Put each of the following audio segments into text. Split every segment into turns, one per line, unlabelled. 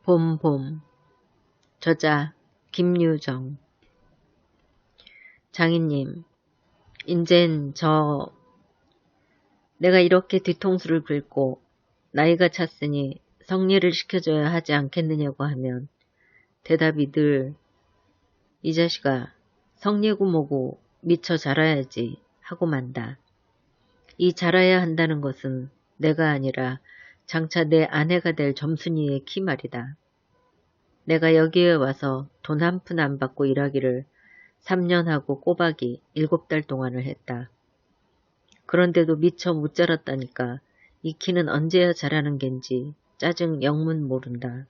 봄. 저자 김유정. 장인님, 인젠 내가 이렇게 뒤통수를 긁고 나이가 찼으니 성례를 시켜줘야 하지 않겠느냐고 하면 대답이 늘 이 자식아 성례고 뭐고 미처 자라야지 하고 만다. 이 자라야 한다는 것은 내가 아니라 장차 내 아내가 될 점순이의 키 말이다. 내가 여기에 와서 돈 한 푼 안 받고 일하기를 3년 하고 꼬박이 7달 동안을 했다. 그런데도 미처 못 자랐다니까 이 키는 언제야 자라는 겐지 짜증 영문 모른다.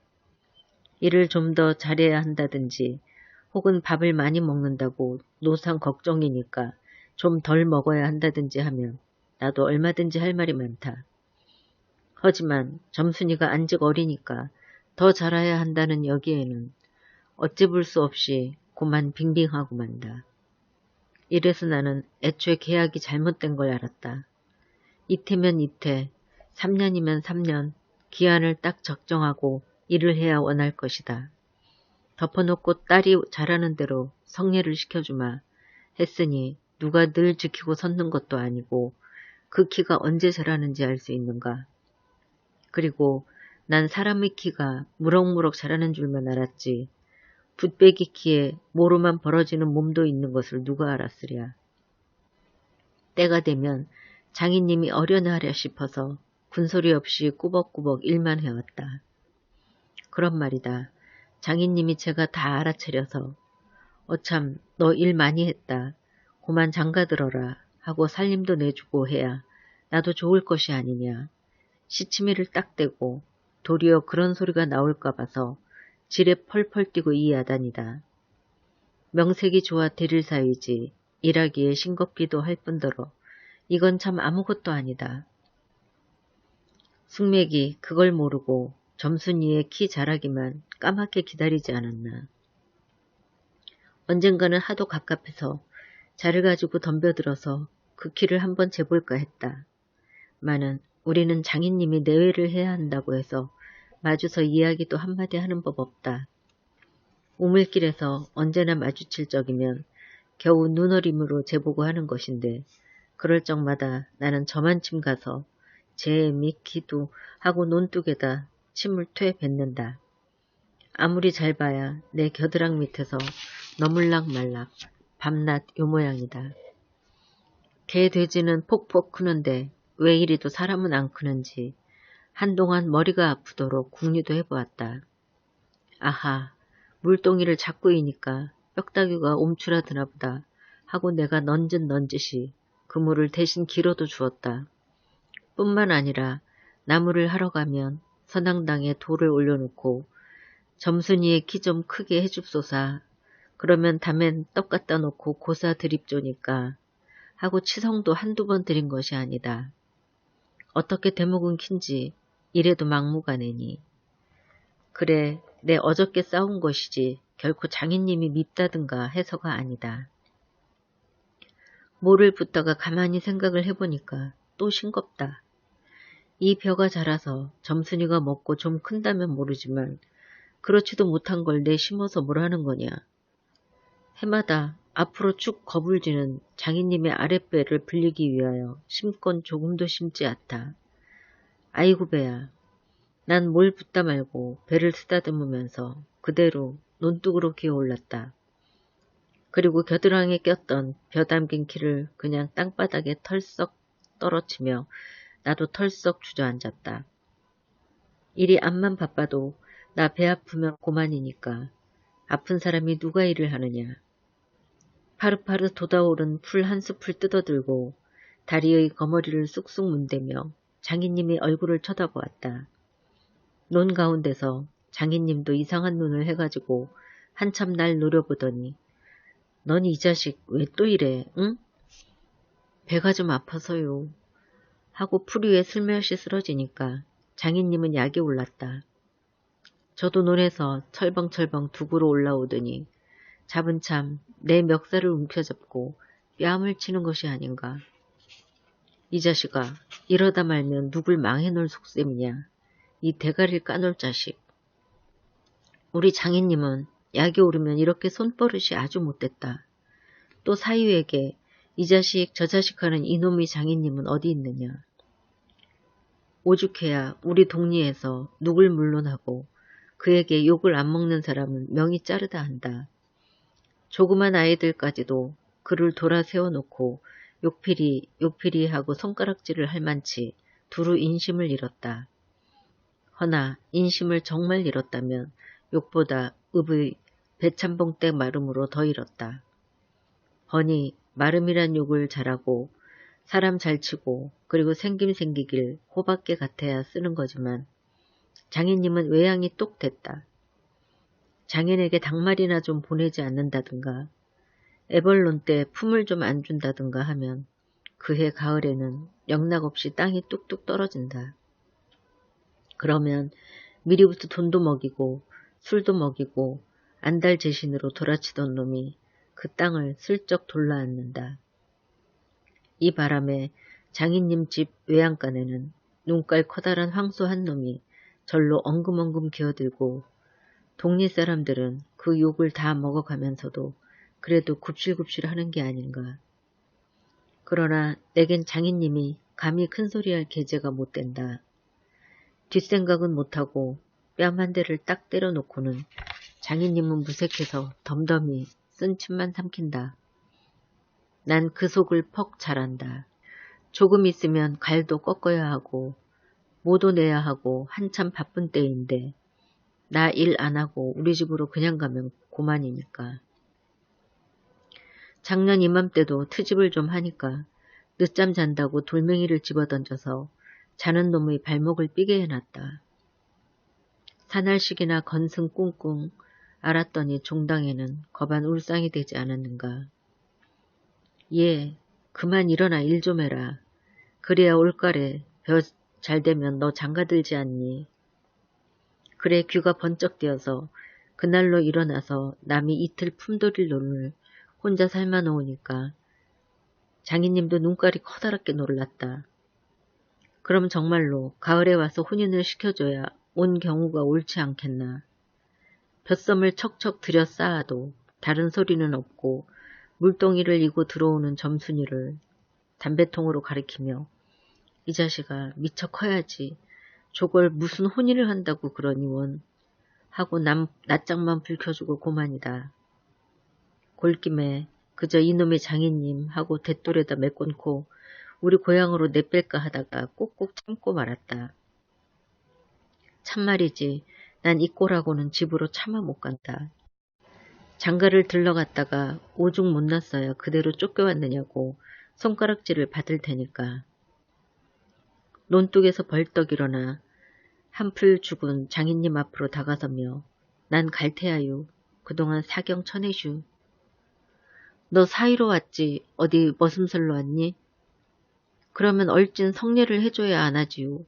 일을 좀 더 잘해야 한다든지 혹은 밥을 많이 먹는다고 노상 걱정이니까 좀 덜 먹어야 한다든지 하면 나도 얼마든지 할 말이 많다. 하지만 점순이가 안직 어리니까 더 자라야 한다는 여기에는 어찌 볼 수 없이 고만 빙빙하고 만다. 이래서 나는 애초에 계약이 잘못된 걸 알았다. 이태면 이태, 3년이면 3년, 기한을 딱 적정하고 일을 해야 원할 것이다. 덮어놓고 딸이 잘하는 대로 성례를 시켜주마 했으니 누가 늘 지키고 섰는 것도 아니고 그 키가 언제 자라는지 알 수 있는가. 그리고 난 사람의 키가 무럭무럭 자라는 줄만 알았지 붓배기 키에 모로만 벌어지는 몸도 있는 것을 누가 알았으랴. 때가 되면 장인님이 어련하랴 싶어서 군소리 없이 꾸벅꾸벅 일만 해왔다. 그런 말이다. 장인님이 제가 다 알아차려서 어참 너 일 많이 했다. 고만 장가들어라 하고 살림도 내주고 해야 나도 좋을 것이 아니냐. 시치미를 딱 대고 도리어 그런 소리가 나올까 봐서 지레 펄펄 뛰고 이야다니다. 명색이 좋아 데릴 사이지 일하기에 싱겁기도 할 뿐더러 이건 참 아무것도 아니다. 숙맥이 그걸 모르고 점순이의 키 자라기만 까맣게 기다리지 않았나. 언젠가는 하도 갑갑해서 자를 가지고 덤벼들어서 그 키를 한번 재볼까 했다. 마는 우리는 장인님이 내외를 해야 한다고 해서 마주서 이야기도 한마디 하는 법 없다. 우물길에서 언제나 마주칠 적이면 겨우 눈어림으로 재보고 하는 것인데 그럴 적마다 나는 저만침 가서 제 미키도 하고 논둑에다 침을 퇴 뱉는다. 아무리 잘 봐야 내 겨드랑 밑에서 너물락말락 밤낮 요 모양이다. 개 돼지는 폭폭 크는데 왜 이리도 사람은 안 크는지 한동안 머리가 아프도록 궁리도 해보았다. 아하, 물동이를 잡고 이니까 뼈다귀가 옴추라드나 보다 하고 내가 넌짓이 그물을 대신 길어도 주었다. 뿐만 아니라 나무를 하러 가면 선앙당에 돌을 올려놓고 점순이의 키 좀 크게 해줍소사. 그러면 다맨 떡 갖다 놓고 고사 드립조니까 하고 치성도 한두 번 드린 것이 아니다. 어떻게 대목은 킨지 이래도 막무가내니. 그래 내 어저께 싸운 것이지 결코 장인님이 밉다든가 해서가 아니다. 뭐를 붙다가 가만히 생각을 해보니까 또 싱겁다. 이 벼가 자라서 점순이가 먹고 좀 큰다면 모르지만 그렇지도 못한 걸 내 심어서 뭘 하는 거냐. 해마다 앞으로 쭉 거불지는 장인님의 아랫배를 불리기 위하여 심건 조금도 심지 않다. 아이고 배야. 난 뭘 붙다 말고 배를 쓰다듬으면서 그대로 논둑으로 기어올랐다. 그리고 겨드랑이에 꼈던 벼 담긴 키를 그냥 땅바닥에 털썩 떨어치며 나도 털썩 주저앉았다. 일이 암만 바빠도 나 배 아프면 고만이니까 아픈 사람이 누가 일을 하느냐. 파릇파릇 돋아오른 풀 한 숲을 뜯어들고 다리의 거머리를 쑥쑥 문대며 장인님의 얼굴을 쳐다보았다. 논 가운데서 장인님도 이상한 눈을 해가지고 한참 날 노려보더니 넌 이 자식 왜 또 이래 응? 배가 좀 아파서요 하고 풀 위에 슬며시 쓰러지니까 장인님은 약이 올랐다. 저도 논에서 철벙철벙 두구로 올라오더니 잡은 참 내 멱살을 움켜잡고 뺨을 치는 것이 아닌가. 이 자식아 이러다 말면 누굴 망해놓을 속셈이냐. 이 대가리를 까놓을 자식. 우리 장인님은 약이 오르면 이렇게 손버릇이 아주 못됐다. 또 사유에게 이 자식 저 자식 하는 이놈의 장인님은 어디 있느냐. 오죽해야 우리 동리에서 누굴 물론하고 그에게 욕을 안 먹는 사람은 명이 자르다 한다. 조그만 아이들까지도 그를 돌아 세워놓고 욕필이 하고 손가락질을 할 만치 두루 인심을 잃었다. 허나 인심을 정말 잃었다면 욕보다 읍의 배참봉댁 마름으로 더 잃었다. 허니 마름이란 욕을 잘하고 사람 잘 치고 그리고 생김 생기길 호밖에 같아야 쓰는 거지만 장인님은 외양이 똑 됐다. 장인에게 닭말이나 좀 보내지 않는다든가 애벌론 때 품을 좀 안 준다든가 하면 그해 가을에는 영락없이 땅이 뚝뚝 떨어진다. 그러면 미리부터 돈도 먹이고 술도 먹이고 안달 제신으로 돌아치던 놈이 그 땅을 슬쩍 돌라앉는다. 이 바람에 장인님 집 외양간에는 눈깔 커다란 황소 한 놈이 절로 엉금엉금 기어들고 동네 사람들은 그 욕을 다 먹어가면서도 그래도 굽실굽실 하는 게 아닌가. 그러나 내겐 장인님이 감히 큰소리할 계제가 못 된다. 뒷생각은 못하고 뺨 한 대를 딱 때려놓고는 장인님은 무색해서 덤덤히 쓴 침만 삼킨다. 난 그 속을 퍽 잘 안다. 조금 있으면 갈도 꺾어야 하고 모도 내야 하고 한참 바쁜 때인데 나 일 안 하고 우리 집으로 그냥 가면 고만이니까. 작년 이맘때도 트집을 좀 하니까 늦잠 잔다고 돌멩이를 집어던져서 자는 놈의 발목을 삐게 해놨다. 사날식이나 건승 꿍꿍 알았더니 종당에는 거반 울상이 되지 않았는가. 예, 그만 일어나 일 좀 해라. 그래야 올가래 벼 잘 되면 너 장가들지 않니. 그래 귀가 번쩍 띄어서 그날로 일어나서 남이 이틀 품돌일 노를 혼자 삶아 놓으니까 장인님도 눈깔이 커다랗게 놀랐다. 그럼 정말로 가을에 와서 혼인을 시켜줘야 온 경우가 옳지 않겠나. 볕섬을 척척 들여 쌓아도 다른 소리는 없고 물동이를 이고 들어오는 점순이를 담배통으로 가리키며 이 자식아 미처 커야지 저걸 무슨 혼인을 한다고 그러니 원 하고 낯짝만 불켜주고 고만이다. 골김에 그저 이놈의 장인님 하고 대돌에다 메꿔놓고 우리 고향으로 내뺄까 하다가 꼭꼭 참고 말았다. 참말이지 난 이 꼴하고는 집으로 차마 못 간다. 장가를 들러갔다가 오죽 못났어야 그대로 쫓겨왔느냐고 손가락질을 받을 테니까. 논뚝에서 벌떡 일어나 한풀 죽은 장인님 앞으로 다가서며 난 갈테야유. 그동안 사경 쳐내슈. 너 사이로 왔지 어디 머슴살로 왔니? 그러면 얼찐 성례를 해줘야 안 하지요.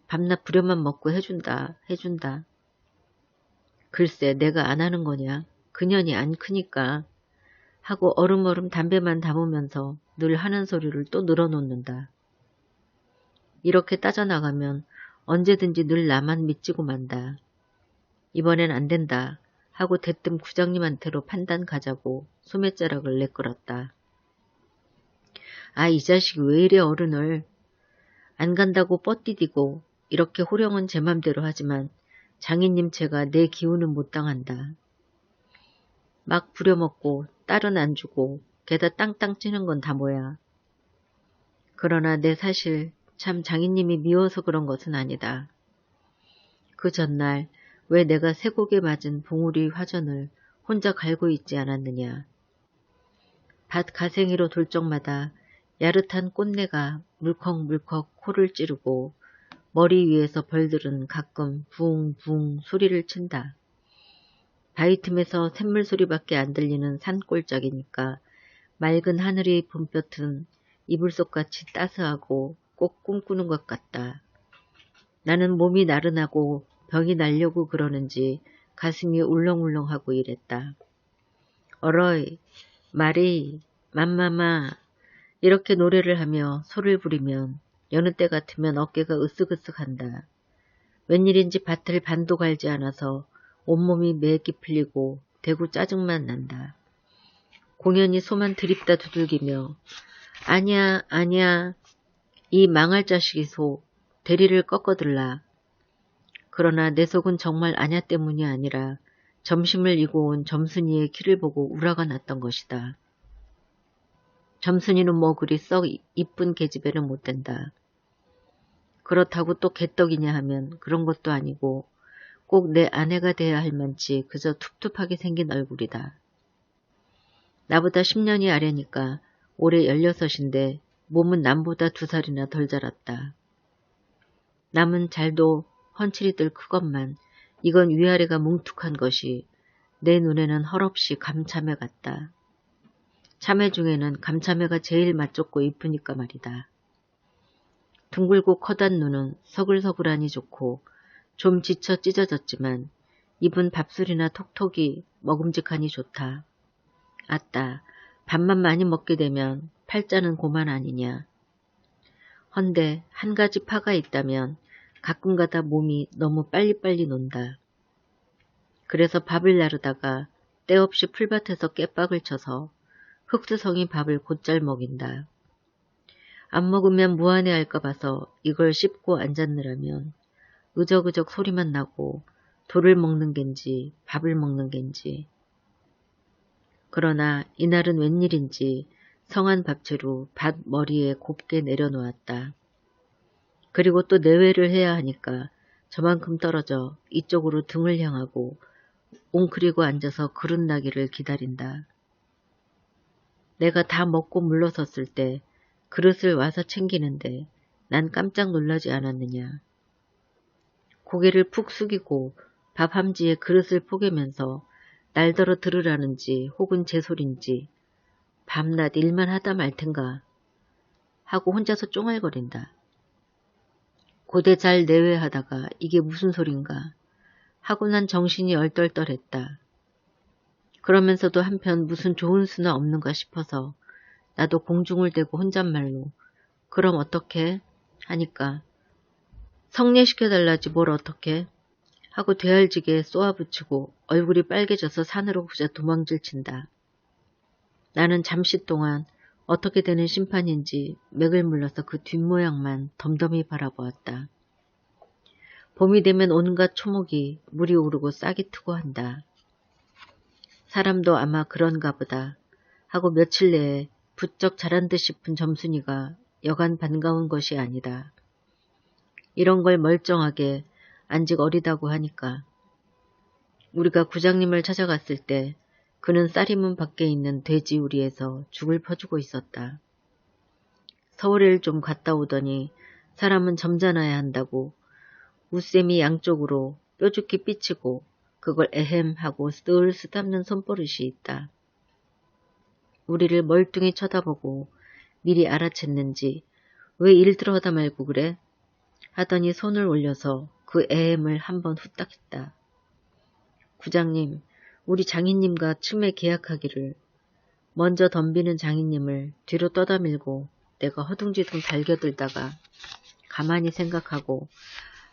밤낮 부려만 먹고 해준다. 글쎄 내가 안 하는 거냐. 그년이 안 크니까. 하고 얼음얼음 담배만 담으면서 늘 하는 소리를 또 늘어놓는다. 이렇게 따져나가면 언제든지 늘 나만 믿지고 만다. 이번엔 안 된다 하고 대뜸 구장님한테로 판단 가자고 소매자락을 내끌었다. 아, 이 자식 왜 이래 어른을. 안 간다고 뻗디디고 이렇게 호령은 제 맘대로 하지만 장인님 제가 내 기운은 못 당한다. 막 부려먹고 딸은 안 주고 게다 땅땅 찌는 건 다 뭐야. 그러나 내 사실 참 장인님이 미워서 그런 것은 아니다. 그 전날 왜 내가 쇠고개 맞은 봉우리 화전을 혼자 갈고 있지 않았느냐. 밭 가생이로 돌 적마다 야릇한 꽃내가 물컥물컥 코를 찌르고 머리 위에서 벌들은 가끔 붕붕 소리를 친다. 바위 틈에서 샘물 소리밖에 안 들리는 산골짜기니까 맑은 하늘이 봄볕은 이불속같이 따스하고 꼭 꿈꾸는 것 같다. 나는 몸이 나른하고 병이 나려고 그러는지 가슴이 울렁울렁하고 이랬다. 어러이, 마리, 맘마마 이렇게 노래를 하며 소를 부리면 여느 때 같으면 어깨가 으쓱으쓱한다. 웬일인지 밭을 반도 갈지 않아서 온몸이 매기 풀리고 대구 짜증만 난다. 공연히 소만 들입다 두들기며 아냐 아냐 이 망할 자식이 소 대리를 꺾어들라. 그러나 내 속은 정말 아냐 때문이 아니라 점심을 이고 온 점순이의 키를 보고 우라가 났던 것이다. 점순이는 뭐 그리 썩 이쁜 계집애는 못 된다. 그렇다고 또 개떡이냐 하면 그런 것도 아니고 꼭 내 아내가 돼야 할 만치 그저 툭툭하게 생긴 얼굴이다. 나보다 10년이 아래니까 올해 16인데 몸은 남보다 2살이나 덜 자랐다. 남은 잘도 헌칠이들 크건만 이건 위아래가 뭉툭한 것이 내 눈에는 헐없이 감참해 같다. 참외 중에는 감참외가 제일 맛좋고 이쁘니까 말이다. 둥글고 커단 눈은 서글서글하니 좋고 좀 지쳐 찢어졌지만 입은 밥술이나 톡톡이 먹음직하니 좋다. 아따, 밥만 많이 먹게 되면 팔자는 고만 아니냐. 헌데 한 가지 파가 있다면 가끔가다 몸이 너무 빨리빨리 논다. 그래서 밥을 나르다가 때없이 풀밭에서 깨박을 쳐서 흙수성이 밥을 곧잘 먹인다. 안 먹으면 무안해할까 봐서 이걸 씹고 앉았느라면 으적으적 소리만 나고 돌을 먹는 겐지 밥을 먹는 겐지. 그러나 이날은 웬일인지 성한 밥채로 밭 머리에 곱게 내려놓았다. 그리고 또 내외를 해야 하니까 저만큼 떨어져 이쪽으로 등을 향하고 웅크리고 앉아서 그릇 나기를 기다린다. 내가 다 먹고 물러섰을 때 그릇을 와서 챙기는데 난 깜짝 놀라지 않았느냐. 고개를 푹 숙이고 밥 함지에 그릇을 포개면서 날더러 들으라는지 혹은 제 소린지 밤낮 일만 하다 말 텐가 하고 혼자서 쫑알거린다. 고대 잘 내외하다가 이게 무슨 소린가 하고 난 정신이 얼떨떨했다. 그러면서도 한편 무슨 좋은 수나 없는가 싶어서 나도 공중을 대고 혼잣말로 그럼 어떻게 하니까 성례시켜달라지 뭘 어떻게 하고 되알지게 쏘아붙이고 얼굴이 빨개져서 산으로 후자 도망질 친다. 나는 잠시 동안 어떻게 되는 심판인지 맥을 물러서 그 뒷모양만 덤덤히 바라보았다. 봄이 되면 온갖 초목이 물이 오르고 싹이 트고 한다. 사람도 아마 그런가 보다 하고 며칠 내에 부쩍 자란 듯 싶은 점순이가 여간 반가운 것이 아니다. 이런 걸 멀쩡하게 안직 어리다고 하니까. 우리가 구장님을 찾아갔을 때 그는 쌀이문 밖에 있는 돼지 우리에서 죽을 퍼주고 있었다. 서울을 좀 갔다 오더니 사람은 점잖아야 한다고 웃샘이 양쪽으로 뾰족히 삐치고 그걸 에헴 하고 늘 쓰담는 손버릇이 있다. 우리를 멀뚱히 쳐다보고 미리 알아챘는지 왜 일들어 하다 말고 그래? 하더니 손을 올려서 그 에헴을 한번 후딱 했다. 구장님, 우리 장인님과 춤에 계약하기를. 먼저 덤비는 장인님을 뒤로 떠다밀고 내가 허둥지둥 달겨들다가 가만히 생각하고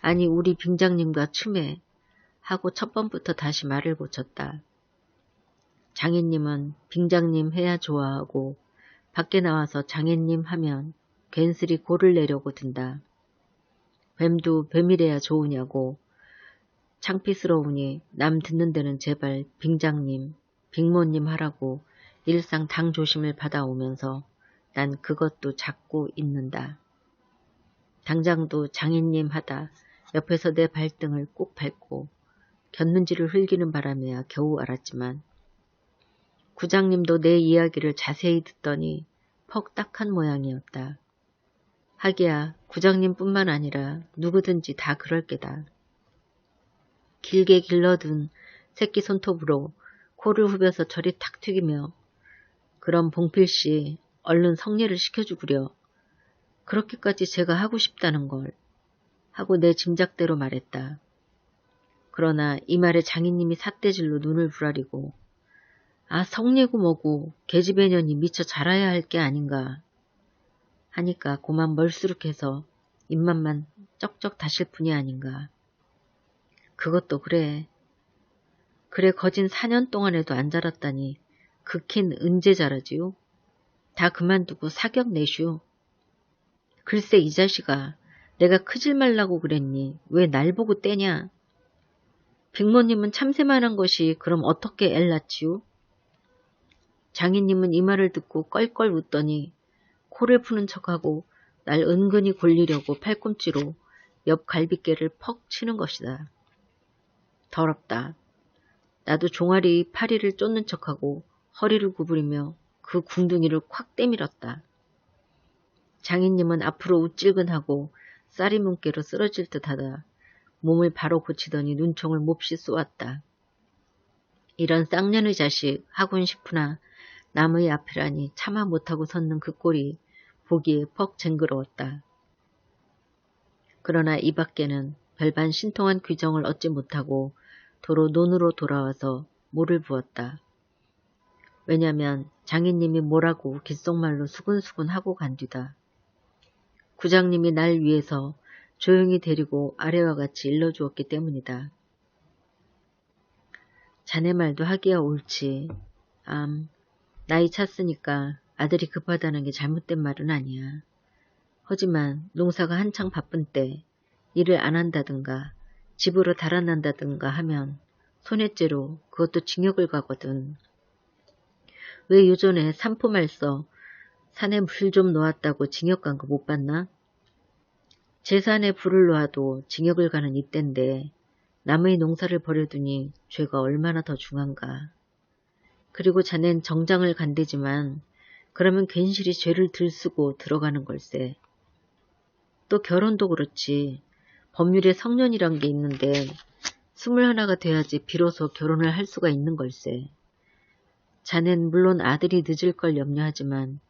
아니 우리 빙장님과 춤에 하고 첫 번부터 다시 말을 고쳤다. 장인님은 빙장님 해야 좋아하고 밖에 나와서 장인님 하면 괜스리 골을 내려고 든다. 뱀도 뱀이래야 좋으냐고 창피스러우니 남 듣는 데는 제발 빙장님, 빙모님 하라고 일상 당 조심을 받아오면서 난 그것도 잡고 있는다. 당장도 장인님 하다 옆에서 내 발등을 꼭 밟고 곁눈질을 흘기는 바람에야 겨우 알았지만 구장님도 내 이야기를 자세히 듣더니 퍽 딱한 모양이었다. 하기야 구장님뿐만 아니라 누구든지 다 그럴 게다. 길게 길러둔 새끼 손톱으로 코를 후벼서 저리 탁 튀기며 그럼 봉필씨 얼른 성례를 시켜주구려. 그렇게까지 제가 하고 싶다는 걸 하고 내 짐작대로 말했다. 그러나 이 말에 장인님이 삿대질로 눈을 부라리고 아 성례고 뭐고 계집애년이 미처 자라야 할 게 아닌가 하니까 고만 멀수룩해서 입맛만 쩍쩍 다실 뿐이 아닌가. 그것도 그래. 그래 거진 4년 동안에도 안 자랐다니 그 킨 언제 자라지요? 다 그만두고 사격 내슈. 글쎄 이 자식아, 내가 크질 말라고 그랬니? 왜 날 보고 떼냐? 빅모님은 참새만한 것이 그럼 어떻게 엘 낳지요? 장인님은 이 말을 듣고 껄껄 웃더니 코를 푸는 척하고 날 은근히 골리려고 팔꿈치로 옆 갈비뼈를 퍽 치는 것이다. 더럽다. 나도 종아리 파리를 쫓는 척하고 허리를 구부리며 그 궁둥이를 콱 때밀었다. 장인님은 앞으로 우찔근하고 쌀이 문개로 쓰러질 듯하다 몸을 바로 고치더니 눈총을 몹시 쏘았다. 이런 쌍년의 자식 하군 싶으나 남의 앞이라니 차마 못하고 섰는 그 꼴이 보기에 퍽 쟁그러웠다. 그러나 이 밖에는 별반 신통한 규정을 얻지 못하고 도로 논으로 돌아와서 물을 부었다. 왜냐면 장인님이 뭐라고 귓속말로 수근수근 하고 간 뒤다. 구장님이 날 위해서 조용히 데리고 아래와 같이 일러주었기 때문이다. 자네 말도 하기야 옳지. 나이 찼으니까 아들이 급하다는 게 잘못된 말은 아니야. 하지만 농사가 한창 바쁜 때 일을 안 한다든가 집으로 달아난다든가 하면 손해죄로 그것도 징역을 가거든. 왜 요전에 산포말서 산에 물 좀 놓았다고 징역 간 거 못 봤나? 제 산에 불을 놓아도 징역을 가는 이때인데 남의 농사를 버려두니 죄가 얼마나 더 중한가. 그리고 자넨 정장을 간대지만 그러면 괜시리 죄를 들쓰고 들어가는 걸세. 또 결혼도 그렇지. 법률에 성년이란 게 있는데 21가 돼야지 비로소 결혼을 할 수가 있는 걸세. 자넨 물론 아들이 늦을 걸 염려하지만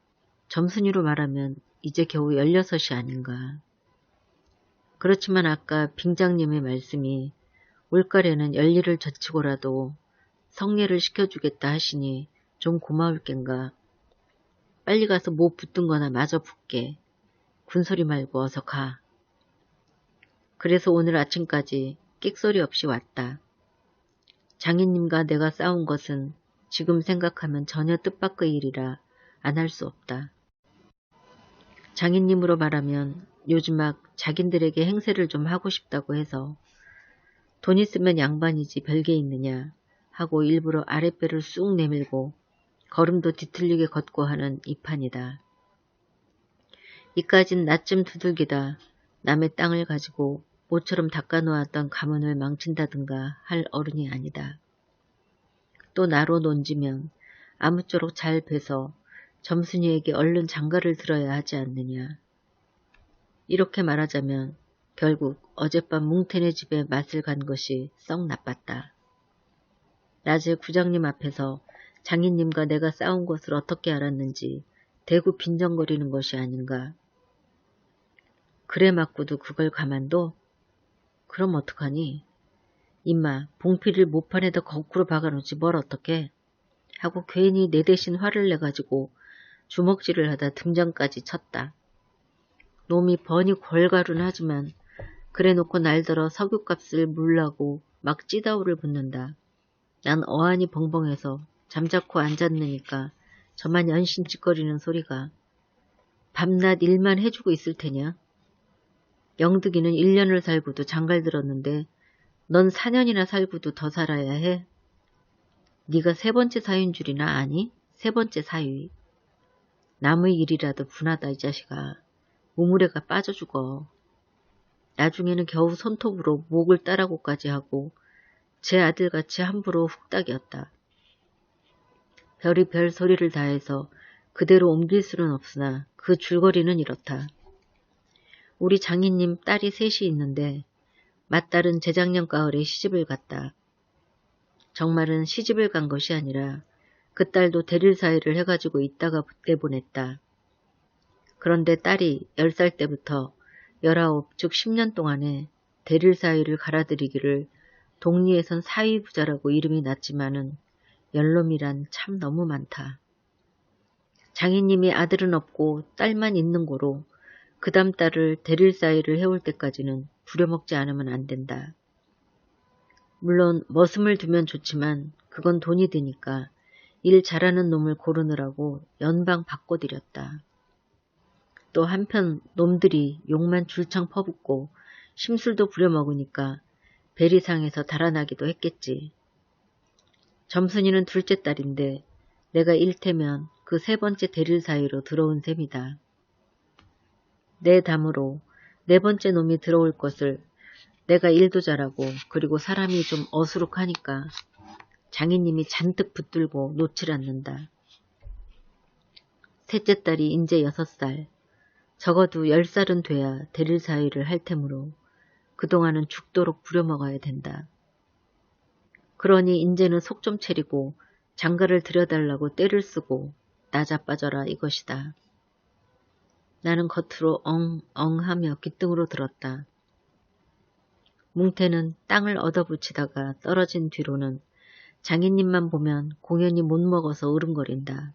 점순이로 말하면 이제 겨우 16이 아닌가. 그렇지만 아까 빙장님의 말씀이 올가래는 열일을 젖히고라도 성례를 시켜주겠다 하시니 좀 고마울 겐가. 빨리 가서 뭐 붙든 거나 마저 붙게. 군소리 말고 어서 가. 그래서 오늘 아침까지 끽소리 없이 왔다. 장인님과 내가 싸운 것은 지금 생각하면 전혀 뜻밖의 일이라 안 할 수 없다. 장인님으로 말하면 요즘 막 자긴들에게 행세를 좀 하고 싶다고 해서 돈 있으면 양반이지 별게 있느냐 하고 일부러 아랫배를 쑥 내밀고 걸음도 뒤틀리게 걷고 하는 이 판이다. 이까진 낯좀 두들기다 남의 땅을 가지고 모처럼 닦아놓았던 가문을 망친다든가 할 어른이 아니다. 또 나로 논지면 아무쪼록 잘 베서 점순이에게 얼른 장가를 들어야 하지 않느냐. 이렇게 말하자면 결국 어젯밤 뭉태네 집에 맛을 간 것이 썩 나빴다. 낮에 구장님 앞에서 장인님과 내가 싸운 것을 어떻게 알았는지 대구 빈정거리는 것이 아닌가. 그래 맞고도 그걸 가만둬? 그럼 어떡하니? 임마 봉피를 모판에다 거꾸로 박아놓지 뭘 어떡해? 하고 괜히 내 대신 화를 내가지고 주먹질을 하다 등장까지 쳤다. 놈이 버니 골가루는 하지만 그래놓고 날더러 석유값을 물라고 막 찌다우를 붙는다. 난 어안이 벙벙해서 잠자코 앉았느니까 저만 연신짓거리는 소리가 밤낮 일만 해주고 있을 테냐? 영득이는 1년을 살고도 장갈 들었는데 넌 4년이나 살고도 더 살아야 해? 네가 세 번째 사유인 줄이나 아니? 세 번째 사유. 남의 일이라도 분하다 이 자식아. 우물에가 빠져 죽어. 나중에는 겨우 손톱으로 목을 따라고까지 하고 제 아들같이 함부로 훅딱이었다. 별이 별 소리를 다해서 그대로 옮길 수는 없으나 그 줄거리는 이렇다. 우리 장인님 딸이 셋이 있는데 맏딸은 재작년 가을에 시집을 갔다. 정말은 시집을 간 것이 아니라 그 딸도 대릴 사회를 해가지고 있다가 내보냈다. 그런데 딸이 10살 때부터 19, 즉 10년 동안에 대릴 사위를 갈아들이기를 동리에선 사위부자라고 이름이 났지만은 연놈이란 참 너무 많다. 장인님이 아들은 없고 딸만 있는 고로 그 다음 딸을 대릴 사위를 해올 때까지는 부려먹지 않으면 안 된다. 물론 머슴을 두면 좋지만 그건 돈이 드니까 일 잘하는 놈을 고르느라고 연방 바꿔드렸다. 또 한편 놈들이 욕만 줄창 퍼붓고 심술도 부려먹으니까 베리상에서 달아나기도 했겠지. 점순이는 둘째 딸인데 내가 일테면 그 세 번째 대릴 사이로 들어온 셈이다. 내 담으로 네 번째 놈이 들어올 것을 내가 일도 잘하고 그리고 사람이 좀 어수룩하니까 장인님이 잔뜩 붙들고 놓질 않는다. 셋째 딸이 인제 6살, 적어도 10살은 돼야 대릴 사위를 할 테므로 그동안은 죽도록 부려먹어야 된다. 그러니 인제는 속 좀 차리고 장가를 들여달라고 떼를 쓰고 나자빠져라 이것이다. 나는 겉으로 엉엉하며 귓등으로 들었다. 뭉태는 땅을 얻어붙이다가 떨어진 뒤로는 장인님만 보면 공연히 못 먹어서 으름거린다.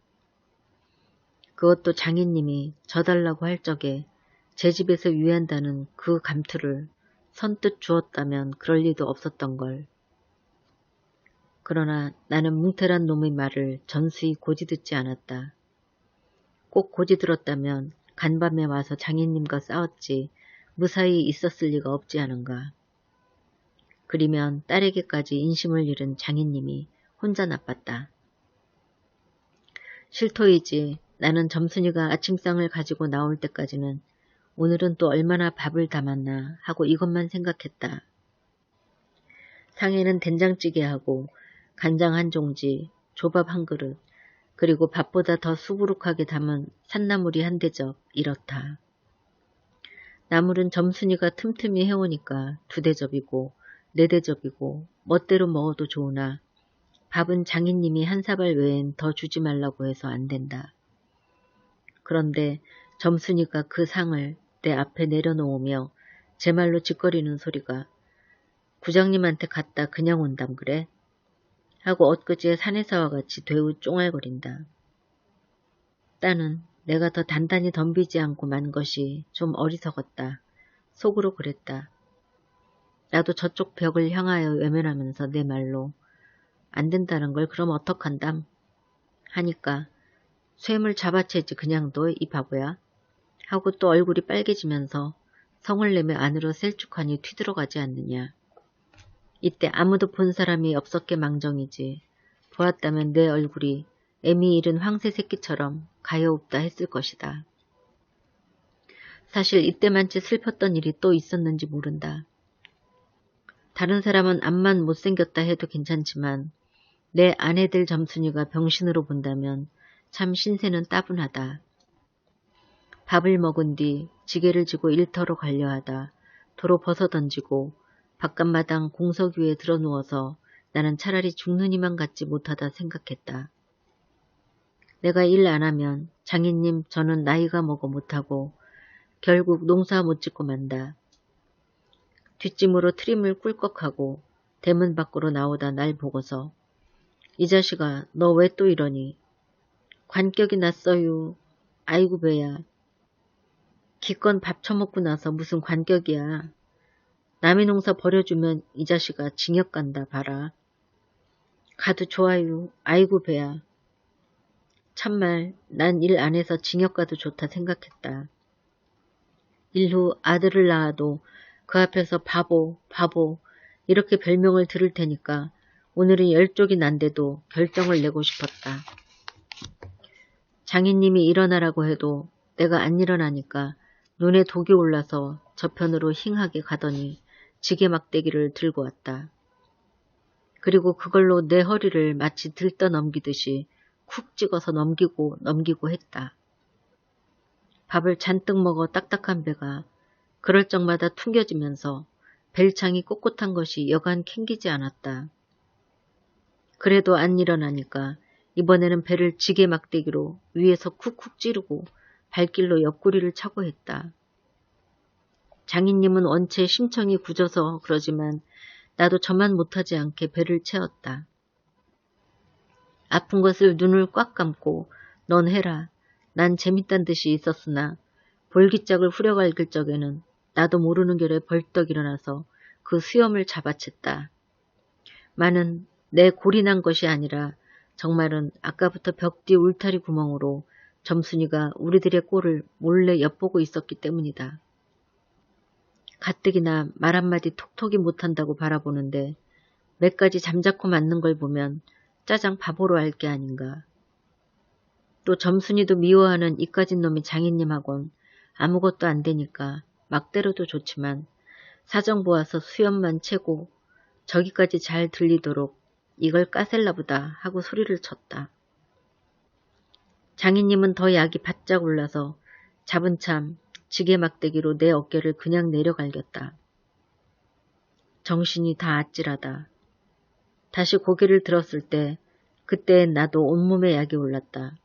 그것도 장인님이 져달라고 할 적에 제 집에서 위한다는 그 감투를 선뜻 주었다면 그럴 리도 없었던 걸. 그러나 나는 뭉태란 놈의 말을 전수히 고지 듣지 않았다. 꼭 고지 들었다면 간밤에 와서 장인님과 싸웠지 무사히 있었을 리가 없지 않은가. 그리면 딸에게까지 인심을 잃은 장인님이 혼자 나빴다. 실토이지 나는 점순이가 아침상을 가지고 나올 때까지는 오늘은 또 얼마나 밥을 담았나 하고 이것만 생각했다. 상에는 된장찌개하고 간장 한 종지, 조밥 한 그릇, 그리고 밥보다 더 수부룩하게 담은 산나물이 한 대접 이렇다. 나물은 점순이가 틈틈이 해오니까 2대접이고 4대접이고 멋대로 먹어도 좋으나 밥은 장인님이 한 사발 외엔 더 주지 말라고 해서 안 된다. 그런데 점순이가 그 상을 내 앞에 내려놓으며 제 말로 짓거리는 소리가 구장님한테 갔다 그냥 온담 그래? 하고 엊그제 산에서와 같이 되우 쫑알거린다. 딸은 내가 더 단단히 덤비지 않고 만 것이 좀 어리석었다. 속으로 그랬다. 나도 저쪽 벽을 향하여 외면하면서 내 말로 안 된다는 걸 그럼 어떡한담? 하니까 쇠물 잡아채지 그냥 둬 이 바보야. 하고 또 얼굴이 빨개지면서 성을 내며 안으로 셀쭉하니 튀들어가지 않느냐. 이때 아무도 본 사람이 없었게 망정이지 보았다면 내 얼굴이 애미 잃은 황새 새끼처럼 가여웁다 했을 것이다. 사실 이때만치 슬펐던 일이 또 있었는지 모른다. 다른 사람은 암만 못생겼다 해도 괜찮지만 내 아내들 점순이가 병신으로 본다면 참 신세는 따분하다. 밥을 먹은 뒤 지게를 지고 일터로 가려 하다 도로 벗어던지고 바깥마당 공석 위에 드러누워서 나는 차라리 죽는 이만 같지 못하다 생각했다. 내가 일 안 하면 장인님 저는 나이가 먹어 못하고 결국 농사 못 짓고 만다. 뒷짐으로 트림을 꿀꺽하고 대문 밖으로 나오다 날 보고서 이 자식아 너 왜 또 이러니? 관격이 났어요. 아이고 배야. 기껏 밥 처먹고 나서 무슨 관격이야. 남의 농사 버려주면 이 자식아 징역 간다 봐라. 가도 좋아요. 아이고 배야. 참말 난 일 안 해서 징역 가도 좋다 생각했다. 일 후 아들을 낳아도 그 앞에서 바보 바보 이렇게 별명을 들을 테니까 오늘은 10쪽이 난데도 결정을 내고 싶었다. 장인님이 일어나라고 해도 내가 안 일어나니까 눈에 독이 올라서 저편으로 힝하게 가더니 지게 막대기를 들고 왔다. 그리고 그걸로 내 허리를 마치 들떠 넘기듯이 쿡 찍어서 넘기고 했다. 밥을 잔뜩 먹어 딱딱한 배가 그럴 적마다 퉁겨지면서 벨창이 꼿꼿한 것이 여간 캥기지 않았다. 그래도 안 일어나니까 이번에는 배를 지게 막대기로 위에서 쿡쿡 찌르고 발길로 옆구리를 차고 했다. 장인님은 원체 심청이 굳어서 그러지만 나도 저만 못하지 않게 배를 채웠다. 아픈 것을 눈을 꽉 감고 넌 해라. 난 재밌단 듯이 있었으나 볼기짝을 후려갈길 적에는 나도 모르는 결에 벌떡 일어나서 그 수염을 잡아챘다. 마는 내 골이 난 것이 아니라 정말은 아까부터 벽 뒤 울타리 구멍으로 점순이가 우리들의 꼴을 몰래 엿보고 있었기 때문이다. 가뜩이나 말 한마디 톡톡이 못한다고 바라보는데 몇 가지 잠자코 맞는 걸 보면 짜장 바보로 알 게 아닌가. 또 점순이도 미워하는 이까진 놈이 장인님하곤 아무것도 안 되니까 막 때려도 좋지만 사정 보아서 수염만 채고 저기까지 잘 들리도록 이걸 까셀라보다 하고 소리를 쳤다. 장인님은 더 약이 바짝 올라서 잡은 참 지게 막대기로 내 어깨를 그냥 내려갈겼다. 정신이 다 아찔하다. 다시 고개를 들었을 때 그때엔 나도 온몸에 약이 올랐다.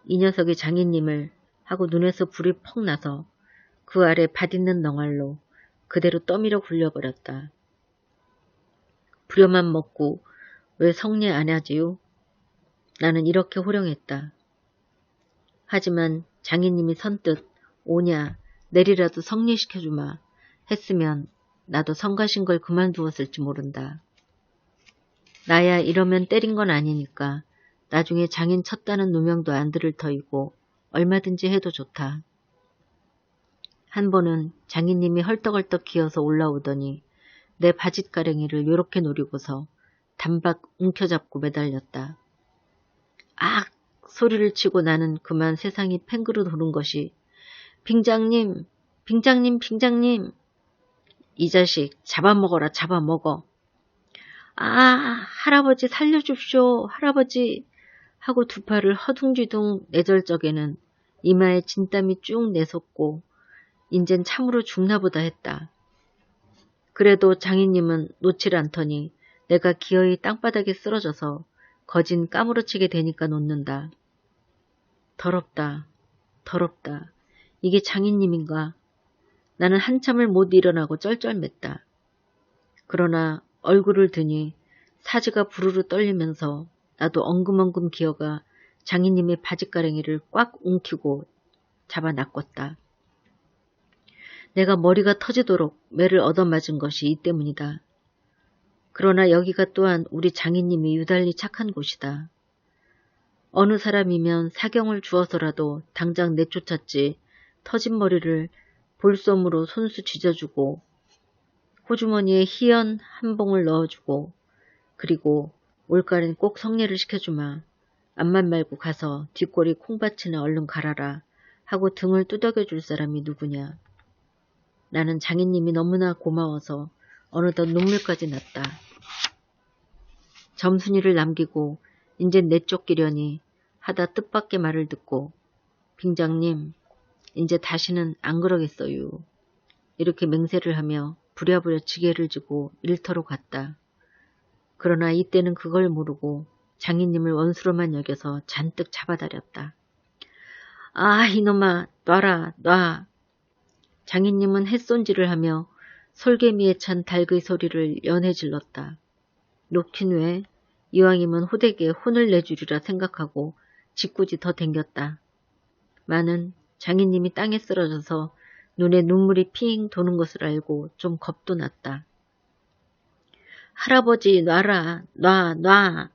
이 녀석이 장인님을 하고 눈에서 불이 퍽 나서 그 아래 밭있는 넝알로 그대로 떠밀어 굴려버렸다. 부려만 먹고 왜 성례 안 하지요? 나는 이렇게 호령했다. 하지만 장인님이 선뜻 오냐 내리라도 성례시켜주마 했으면 나도 성가신 걸 그만두었을지 모른다. 나야 이러면 때린 건 아니니까 나중에 장인 쳤다는 누명도 안 들을 터이고 얼마든지 해도 좋다. 한 번은 장인님이 헐떡헐떡 기어서 올라오더니 내 바짓가랭이를 요렇게 노리고서 단박 움켜잡고 매달렸다. 악! 소리를 치고 나는 그만 세상이 팽그르 도는 것이 빙장님! 빙장님! 빙장님! 이 자식 잡아먹어라 잡아먹어. 아! 할아버지 살려줍쇼 할아버지! 하고 두 팔을 허둥지둥 내절 적에는 이마에 진땀이 쭉 내솟고 인젠 참으로 죽나보다 했다. 그래도 장인님은 놓질 않더니 내가 기어이 땅바닥에 쓰러져서 거진 까무러치게 되니까 놓는다. 더럽다. 더럽다. 이게 장인님인가? 나는 한참을 못 일어나고 쩔쩔맸다. 그러나 얼굴을 드니 사지가 부르르 떨리면서 나도 엉금엉금 기어가 장인님의 바짓가랭이를 꽉 움키고 잡아 낚았다. 내가 머리가 터지도록 매를 얻어맞은 것이 이 때문이다. 그러나 여기가 또한 우리 장인님이 유달리 착한 곳이다. 어느 사람이면 사경을 주어서라도 당장 내쫓았지 터진 머리를 볼솜으로 손수 쥐져주고 호주머니에 희연 한 봉을 넣어주고 그리고 올가을엔 꼭 성례를 시켜주마. 암만 말고 가서 뒷골이 콩밭이나 얼른 갈아라 하고 등을 두덕여줄 사람이 누구냐. 나는 장인님이 너무나 고마워서 어느덧 눈물까지 났다. 점순이를 남기고 인젠 내쫓기려니 하다 뜻밖의 말을 듣고 빙장님 인제 다시는 안 그러겠어요. 이렇게 맹세를 하며 부랴부랴 지게를 지고 일터로 갔다. 그러나 이때는 그걸 모르고 장인님을 원수로만 여겨서 잔뜩 잡아다렸다. 아 이놈아 놔라 놔. 장인님은 햇손질을 하며 솔개미에 찬 닭의 소리를 연해 질렀다. 놓긴 왜? 이왕이면 호되게 혼을 내주리라 생각하고 짓궂이 더 댕겼다. 마는 장인님이 땅에 쓰러져서 눈에 눈물이 핑 도는 것을 알고 좀 겁도 났다. 할아버지 놔라 놔 놔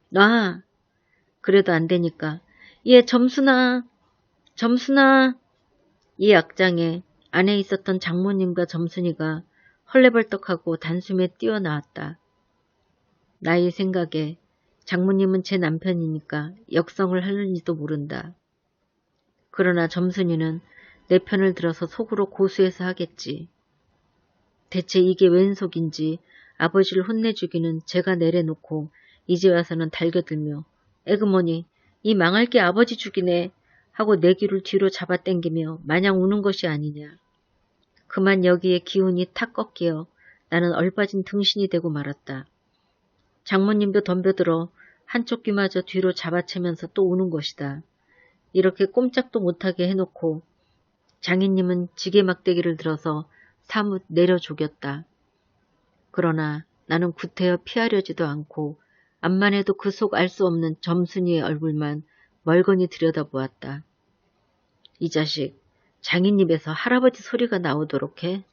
놔. 그래도 안 되니까 얘 점순아 점순아. 이 악장에 안에 있었던 장모님과 점순이가 헐레벌떡하고 단숨에 뛰어나왔다. 나의 생각에 장모님은 제 남편이니까 역성을 하는지도 모른다. 그러나 점순이는 내 편을 들어서 속으로 고수해서 하겠지. 대체 이게 웬 속인지 아버지를 혼내주기는 제가 내려놓고 이제 와서는 달겨들며 에그머니 이 망할 게 아버지 죽이네 하고 내 귀를 뒤로 잡아당기며 마냥 우는 것이 아니냐. 그만 여기에 기운이 탁 꺾여 나는 얼빠진 등신이 되고 말았다. 장모님도 덤벼들어 한쪽 귀마저 뒤로 잡아채면서 또 우는 것이다. 이렇게 꼼짝도 못하게 해놓고 장인님은 지게 막대기를 들어서 사뭇 내려 조겼다. 그러나 나는 구태여 피하려지도 않고 암만 해도 그 속 알 수 없는 점순이의 얼굴만 멀거니 들여다보았다. 이 자식 장인 입에서 할아버지 소리가 나오도록 해?